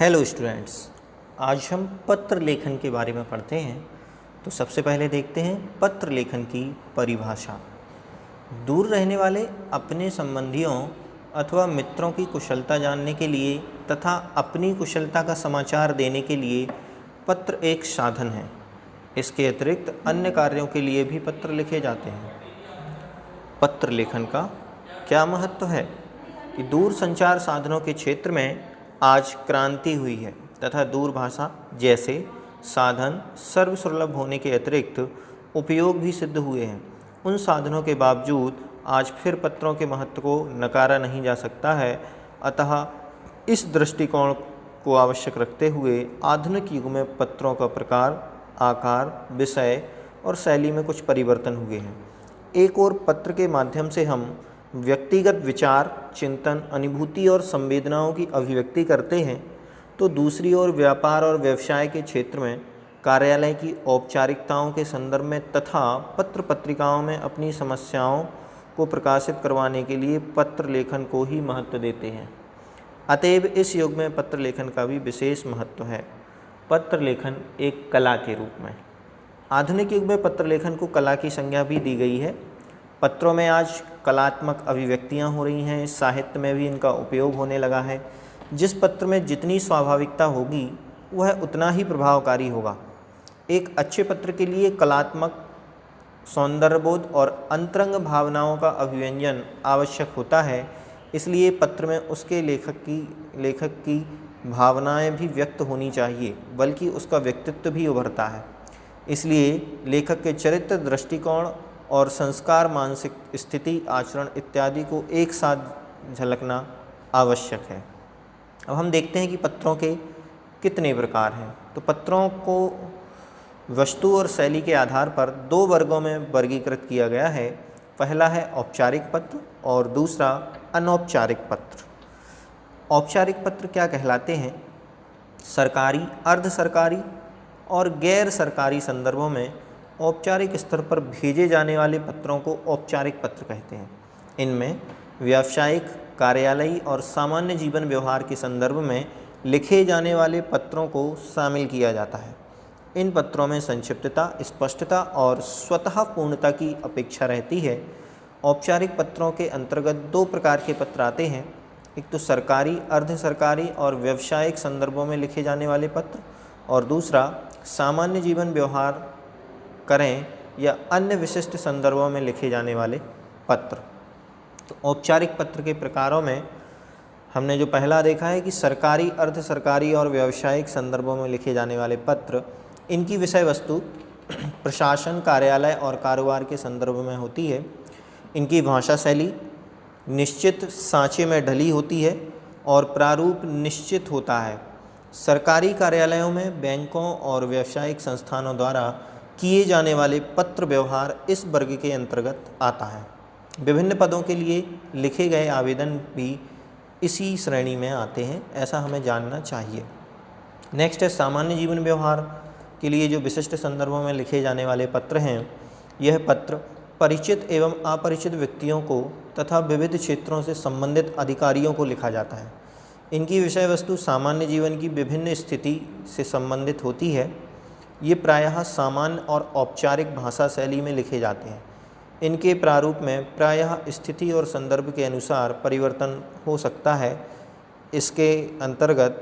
Hello students, आज हम पत्र लेखन के बारे में पढ़ते हैं। तो सबसे पहले देखते हैं पत्र लेखन की परिभाषा। दूर रहने वाले अपने संबंधियों अथवा मित्रों की कुशलता जानने के लिए तथा अपनी कुशलता का समाचार देने के लिए पत्र एक साधन है। इसके अतिरिक्त अन्य कार्यों के लिए भी पत्र लिखे जाते हैं। पत्र लेखन का क्या महत्व है कि दूर संचार साधनों के क्षेत्र में आज क्रांति हुई है तथा दूरभाषा जैसे साधन सर्वसुलभ होने के अतिरिक्त उपयोग भी सिद्ध हुए हैं। उन साधनों के बावजूद आज फिर पत्रों के महत्व को नकारा नहीं जा सकता है। अतः इस दृष्टिकोण को आवश्यक रखते हुए आधुनिक युग में पत्रों का प्रकार, आकार, विषय और शैली में कुछ परिवर्तन हुए हैं। एक और पत्र के माध्यम से हम व्यक्तिगत विचार, चिंतन, अनुभूति और संवेदनाओं की अभिव्यक्ति करते हैं, तो दूसरी ओर व्यापार और व्यवसाय के क्षेत्र में कार्यालय की औपचारिकताओं के संदर्भ में तथा पत्र पत्रिकाओं में अपनी समस्याओं को प्रकाशित करवाने के लिए पत्र लेखन को ही महत्व देते हैं। अतएव इस युग में पत्र लेखन का भी विशेष महत्व है। पत्र लेखन एक कला के रूप में। आधुनिक युग में पत्र लेखन को कला की संज्ञा भी दी गई है। पत्रों में आज कलात्मक अभिव्यक्तियाँ हो रही हैं, साहित्य में भी इनका उपयोग होने लगा है। जिस पत्र में जितनी स्वाभाविकता होगी वह उतना ही प्रभावकारी होगा। एक अच्छे पत्र के लिए कलात्मक सौंदर्यबोध और अंतरंग भावनाओं का अभिव्यंजन आवश्यक होता है। इसलिए पत्र में उसके लेखक की भावनाएं भी व्यक्त होनी चाहिए, बल्कि उसका व्यक्तित्व भी उभरता है। इसलिए लेखक के चरित्र, दृष्टिकोण और संस्कार, मानसिक स्थिति, आचरण इत्यादि को एक साथ झलकना आवश्यक है। अब हम देखते हैं कि पत्रों के कितने प्रकार हैं। तो पत्रों को वस्तु और शैली के आधार पर दो वर्गों में वर्गीकृत किया गया है। पहला है औपचारिक पत्र और दूसरा अनौपचारिक पत्र। औपचारिक पत्र क्या कहलाते हैं? सरकारी, अर्ध सरकारी और गैर सरकारी संदर्भों में औपचारिक स्तर पर भेजे जाने वाले पत्रों को औपचारिक पत्र कहते हैं। इनमें व्यावसायिक, कार्यालयी और सामान्य जीवन व्यवहार के संदर्भ में लिखे जाने वाले पत्रों को शामिल किया जाता है। इन पत्रों में संक्षिप्तता, स्पष्टता और स्वतः पूर्णता की अपेक्षा रहती है। औपचारिक पत्रों के अंतर्गत दो प्रकार के पत्र आते हैं। एक तो सरकारी, अर्ध सरकारी और व्यावसायिक संदर्भों में लिखे जाने वाले पत्र, और दूसरा सामान्य जीवन व्यवहार करें या अन्य विशिष्ट संदर्भों में लिखे जाने वाले पत्र। तो औपचारिक पत्र के प्रकारों में हमने जो पहला देखा है कि सरकारी, अर्ध सरकारी और व्यावसायिक संदर्भों में लिखे जाने वाले पत्र, इनकी विषय वस्तु प्रशासन, कार्यालय और कारोबार के संदर्भ में होती है। इनकी भाषा शैली निश्चित सांचे में ढली होती है और प्रारूप निश्चित होता है। सरकारी कार्यालयों में बैंकों और व्यावसायिक संस्थानों द्वारा किए जाने वाले पत्र व्यवहार इस वर्ग के अंतर्गत आता है। विभिन्न पदों के लिए लिखे गए आवेदन भी इसी श्रेणी में आते हैं, ऐसा हमें जानना चाहिए। नेक्स्ट है सामान्य जीवन व्यवहार के लिए जो विशिष्ट संदर्भों में लिखे जाने वाले पत्र हैं। यह पत्र परिचित एवं अपरिचित व्यक्तियों को तथा विविध क्षेत्रों से संबंधित अधिकारियों को लिखा जाता है। इनकी विषय वस्तु सामान्य जीवन की विभिन्न स्थिति से संबंधित होती है। ये प्रायः सामान्य और औपचारिक भाषा शैली में लिखे जाते हैं। इनके प्रारूप में प्रायः स्थिति और संदर्भ के अनुसार परिवर्तन हो सकता है। इसके अंतर्गत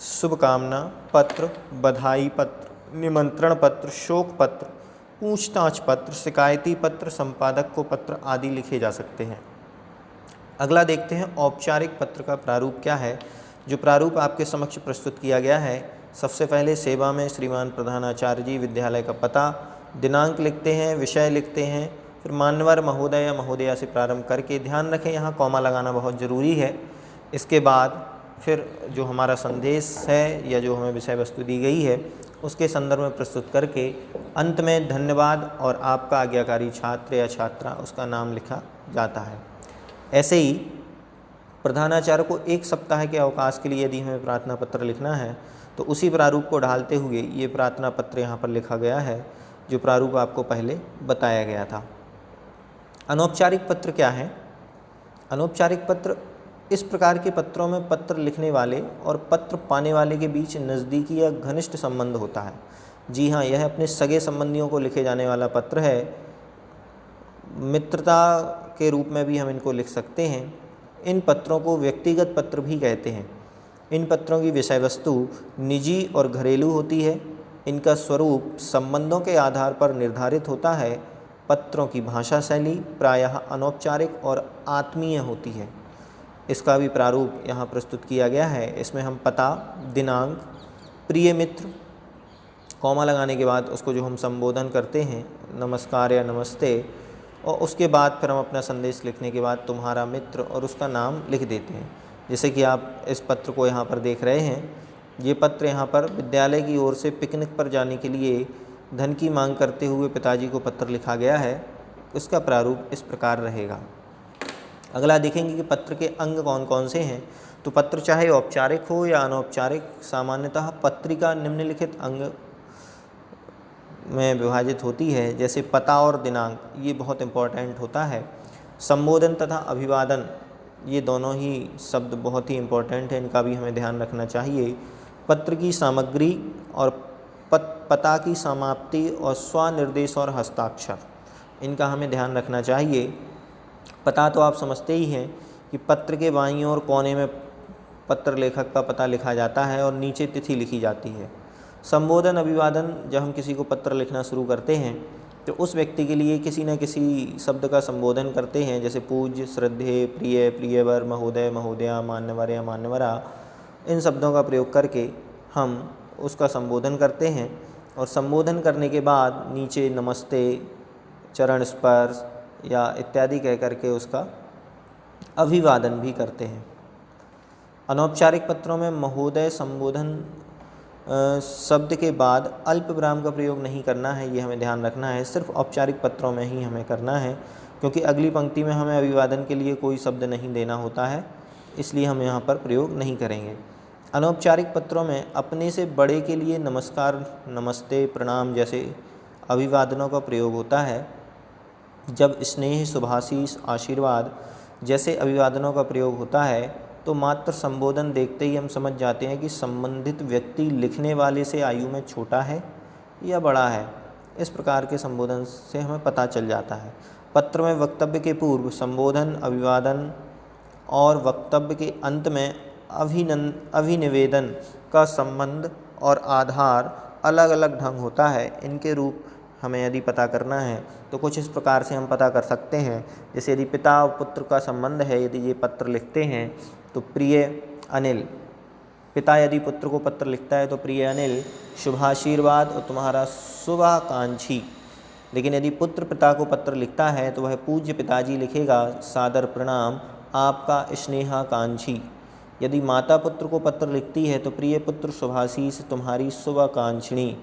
शुभकामना पत्र, बधाई पत्र, निमंत्रण पत्र, शोक पत्र, पूछताछ पत्र, शिकायती पत्र, संपादक को पत्र आदि लिखे जा सकते हैं। अगला देखते हैं औपचारिक पत्र का प्रारूप क्या है। जो प्रारूप आपके समक्ष प्रस्तुत किया गया है, सबसे पहले सेवा में श्रीमान प्रधानाचार्य जी, विद्यालय का पता, दिनांक लिखते हैं, विषय लिखते हैं, फिर मान्यवर महोदय या महोदया से प्रारंभ करके, ध्यान रखें यहाँ कॉमा लगाना बहुत ज़रूरी है। इसके बाद फिर जो हमारा संदेश है या जो हमें विषय वस्तु दी गई है उसके संदर्भ में प्रस्तुत करके अंत में धन्यवाद और आपका आज्ञाकारी छात्र या छात्रा, उसका नाम लिखा जाता है। ऐसे ही प्रधानाचार्य को एक सप्ताह के अवकाश के लिए यदि हमें प्रार्थना पत्र लिखना है तो उसी प्रारूप को ढालते हुए ये प्रार्थना पत्र यहाँ पर लिखा गया है, जो प्रारूप आपको पहले बताया गया था। अनौपचारिक पत्र क्या है? अनौपचारिक पत्र इस प्रकार के पत्रों में पत्र लिखने वाले और पत्र पाने वाले के बीच नज़दीकी या घनिष्ठ संबंध होता है। जी हाँ, यह अपने सगे संबंधियों को लिखे जाने वाला पत्र है। मित्रता के रूप में भी हम इनको लिख सकते हैं। इन पत्रों को व्यक्तिगत पत्र भी कहते हैं। इन पत्रों की विषय वस्तु निजी और घरेलू होती है। इनका स्वरूप संबंधों के आधार पर निर्धारित होता है। पत्रों की भाषा शैली प्रायः अनौपचारिक और आत्मीय होती है। इसका भी प्रारूप यहाँ प्रस्तुत किया गया है। इसमें हम पता, दिनांक, प्रिय मित्र, कॉमा लगाने के बाद उसको जो हम संबोधन करते हैं, नमस्कार या नमस्ते, और उसके बाद फिर हम अपना संदेश लिखने के बाद तुम्हारा मित्र और उसका नाम लिख देते हैं। जैसे कि आप इस पत्र को यहाँ पर देख रहे हैं, ये पत्र यहाँ पर विद्यालय की ओर से पिकनिक पर जाने के लिए धन की मांग करते हुए पिताजी को पत्र लिखा गया है। उसका प्रारूप इस प्रकार रहेगा। अगला देखेंगे कि पत्र के अंग कौन कौन से हैं। तो पत्र चाहे औपचारिक हो या अनौपचारिक, सामान्यतः पत्रिका निम्नलिखित अंग में विभाजित होती है। जैसे पता और दिनांक, ये बहुत इम्पोर्टेंट होता है। संबोधन तथा अभिवादन, ये दोनों ही शब्द बहुत ही इम्पोर्टेंट हैं, इनका भी हमें ध्यान रखना चाहिए। पत्र की सामग्री और पता की समाप्ति और स्वनिर्देश और हस्ताक्षर, इनका हमें ध्यान रखना चाहिए। पता तो आप समझते ही हैं कि पत्र के बाईं ओर कोने में पत्र लेखक का पता लिखा जाता है और नीचे तिथि लिखी जाती है। संबोधन, अभिवादन, जब हम किसी को पत्र लिखना शुरू करते हैं तो उस व्यक्ति के लिए किसी न किसी शब्द का संबोधन करते हैं। जैसे पूज्य, श्रद्धेय, प्रिय, प्रियवर, महोदय, महोदया, मान्यवर या मान्यवरा, इन शब्दों का प्रयोग करके हम उसका संबोधन करते हैं। और संबोधन करने के बाद नीचे नमस्ते, चरण स्पर्श या इत्यादि कह करके उसका अभिवादन भी करते हैं। अनौपचारिक पत्रों में महोदय संबोधन शब्द के बाद अल्प विराम का प्रयोग नहीं करना है, ये हमें ध्यान रखना है। सिर्फ औपचारिक पत्रों में ही हमें करना है, क्योंकि अगली पंक्ति में हमें अभिवादन के लिए कोई शब्द नहीं देना होता है, इसलिए हम यहाँ पर प्रयोग नहीं करेंगे। अनौपचारिक पत्रों में अपने से बड़े के लिए नमस्कार, नमस्ते, प्रणाम जैसे अभिवादनों का प्रयोग होता है। जब स्नेह, शुभाशीष, आशीर्वाद जैसे अभिवादनों का प्रयोग होता है तो मात्र संबोधन देखते ही हम समझ जाते हैं कि संबंधित व्यक्ति लिखने वाले से आयु में छोटा है या बड़ा है। इस प्रकार के संबोधन से हमें पता चल जाता है। पत्र में वक्तव्य के पूर्व संबोधन, अभिवादन और वक्तव्य के अंत में अभिनिवेदन का संबंध और आधार अलग अलग ढंग होता है। इनके रूप हमें यदि पता करना है तो कुछ इस प्रकार से हम पता कर सकते हैं। जैसे यदि पिता और पुत्र का संबंध है, यदि ये पत्र लिखते हैं तो प्रिय अनिल, पिता यदि पुत्र को पत्र लिखता है तो प्रिय अनिल, शुभाशीर्वाद और तुम्हारा शुभाकांक्षी। लेकिन यदि पुत्र पिता को पत्र लिखता है तो वह पूज्य पिताजी लिखेगा, सादर प्रणाम, आपका स्नेहाकांक्षी। यदि माता पुत्र को पत्र लिखती है तो प्रिय पुत्र, शुभाशीष, तुम्हारी शुभाकांक्षिणी।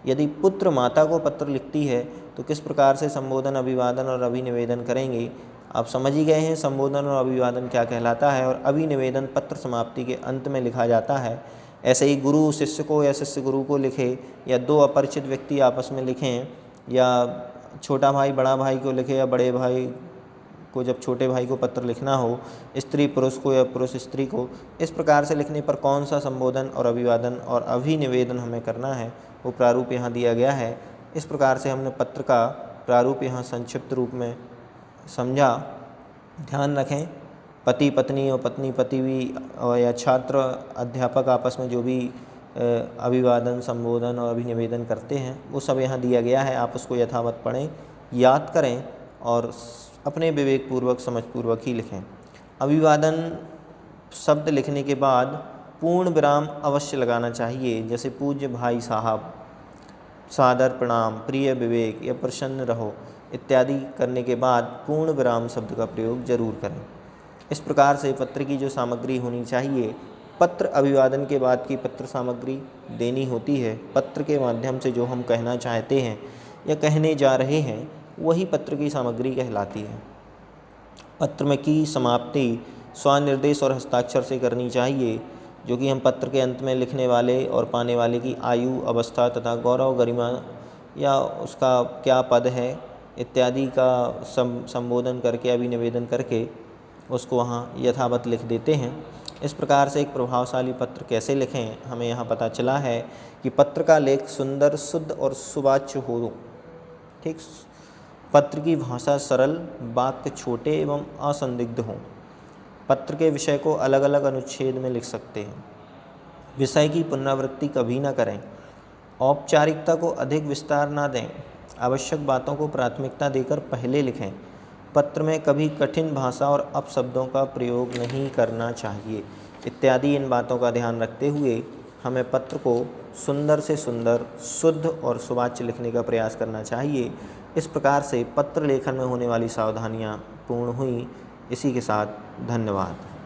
यदि पुत्र माता को पत्र लिखती है तो किस प्रकार से संबोधन, अभिवादन और अभिनिवेदन करेंगे, आप समझ ही गए हैं संबोधन और अभिवादन क्या कहलाता है। और अभिनिवेदन पत्र समाप्ति के अंत में लिखा जाता है। ऐसे ही गुरु शिष्य को या शिष्य गुरु को लिखे, या दो अपरिचित व्यक्ति आपस में लिखें, या छोटा भाई बड़ा भाई को लिखे, या बड़े भाई को जब छोटे भाई को पत्र लिखना हो, स्त्री पुरुष को या पुरुष स्त्री को, इस प्रकार से लिखने पर कौन सा संबोधन और अभिवादन और अभिनिवेदन हमें करना है वो प्रारूप यहाँ दिया गया है। इस प्रकार से हमने पत्र का प्रारूप यहाँ संक्षिप्त रूप में समझा। ध्यान रखें, पति पत्नी और पत्नी पति भी और या छात्र अध्यापक आपस में जो भी अभिवादन, संबोधन और अभिनिवेदन करते हैं वो सब यहाँ दिया गया है। आप उसको यथावत पढ़ें, याद करें और अपने विवेकपूर्वक, समझपूर्वक ही लिखें। अभिवादन शब्द लिखने के बाद पूर्ण विराम अवश्य लगाना चाहिए। जैसे पूज्य भाई साहब, सादर प्रणाम, प्रिय विवेक या प्रसन्न रहो इत्यादि करने के बाद पूर्ण विराम शब्द का प्रयोग जरूर करें। इस प्रकार से पत्र की जो सामग्री होनी चाहिए, पत्र अभिवादन के बाद की पत्र सामग्री देनी होती है। पत्र के माध्यम से जो हम कहना चाहते हैं या कहने जा रहे हैं वही पत्र की सामग्री कहलाती है। पत्र में की समाप्ति स्वनिर्देश और हस्ताक्षर से करनी चाहिए, जो कि हम पत्र के अंत में लिखने वाले और पाने वाले की आयु, अवस्था तथा गौरव, गरिमा या उसका क्या पद है इत्यादि का संबोधन करके, अभिनिवेदन करके उसको वहाँ यथावत लिख देते हैं। इस प्रकार से एक प्रभावशाली पत्र कैसे लिखें, हमें यहाँ पता चला है कि पत्र का लेख सुंदर, शुद्ध और सुवाच्य हो। ठीक, पत्र की भाषा सरल, वाक्य छोटे एवं असंदिग्ध हों। पत्र के विषय को अलग अलग अनुच्छेद में लिख सकते हैं। विषय की पुनरावृत्ति कभी न करें। औपचारिकता को अधिक विस्तार न दें। आवश्यक बातों को प्राथमिकता देकर पहले लिखें। पत्र में कभी कठिन भाषा और अपशब्दों का प्रयोग नहीं करना चाहिए। इत्यादि इन बातों का ध्यान रखते हुए हमें पत्र को सुंदर से सुंदर, शुद्ध और सुवाच्य लिखने का प्रयास करना चाहिए। इस प्रकार से पत्र लेखन में होने वाली सावधानियाँ पूर्ण हुई। इसी के साथ धन्यवाद।